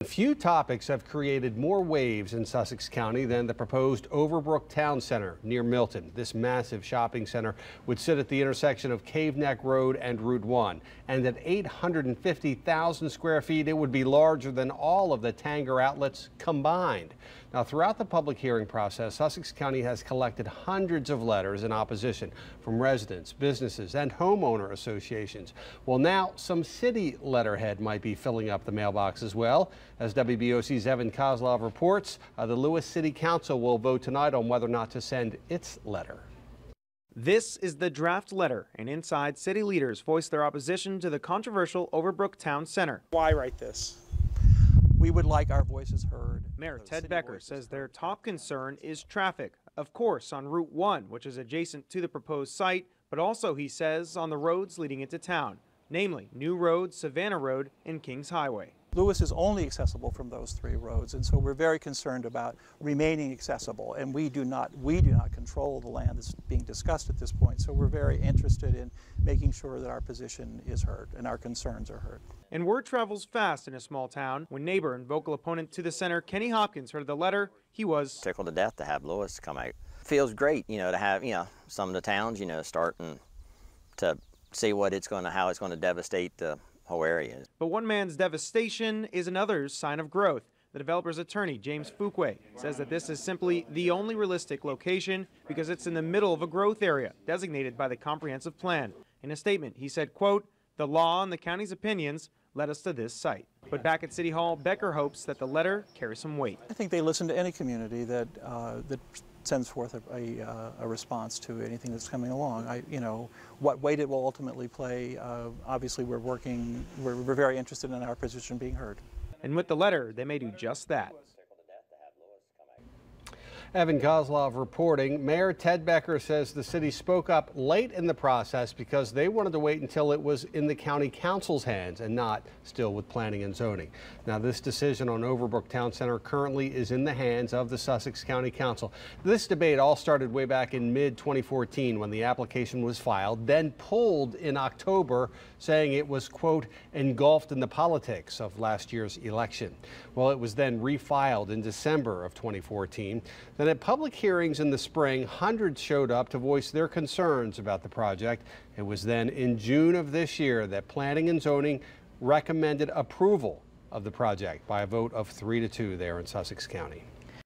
Few topics have created more waves in Sussex County than the proposed Overbrook Town Center near Milton. This massive shopping center would sit at the intersection of Cave Neck Road and Route 1. And at 850,000 square feet, it would be larger than all of the Tanger outlets combined. Now, throughout the public hearing process, Sussex County has collected hundreds of letters in opposition from residents, businesses, and homeowner associations. Well, now some city letterhead might be filling up the mailbox as well. As WBOC's Evan Kozlov reports, the Lewes City Council will vote tonight on whether or not to send its letter. This is the draft letter, and inside, city leaders voiced their opposition to the controversial Overbrook Town Center. Why write this? We would like our voices heard. Mayor Ted Becker says their top concern is traffic, of course, on Route 1, which is adjacent to the proposed site, but also, he says, on the roads leading into town, namely New Road, Savannah Road, and Kings Highway. Lewes is only accessible from those three roads, and so we're very concerned about remaining accessible, and we do not control the land that's being discussed at this point, so we're very interested in making sure that our position is heard and our concerns are heard. And word travels fast in a small town. When neighbor and vocal opponent to the center, Kenny Hopkins, heard the letter, he was tickled to death to have Lewes come out. Feels great, to have, some of the towns, starting to see how it's going to devastate the whole area. But one man's devastation is another's sign of growth. The developer's attorney, James Fuqua, says that this is simply the only realistic location because it's in the middle of a growth area designated by the comprehensive plan. In a statement, he said, quote, "The law and the county's opinions led us to this site." But back at City Hall, Becker hopes that the letter carries some weight. I think they listen to any community that sends forth a response to anything that's coming along. What weight it will ultimately play, obviously we're very interested in our position being heard. And with the letter, they may do just that. Evan Kozlov reporting. Mayor Ted Becker says the city spoke up late in the process because they wanted to wait until it was in the county council's hands and not still with planning and zoning. Now, this decision on Overbrook Town Center currently is in the hands of the Sussex County Council. This debate all started way back in mid-2014 when the application was filed, then pulled in October, saying it was, quote, engulfed in the politics of last year's election. Well, it was then refiled in December of 2014. Then at public hearings in the spring, hundreds showed up to voice their concerns about the project. It was then in June of this year that Planning and Zoning recommended approval of the project by a vote of 3-2 there in Sussex County.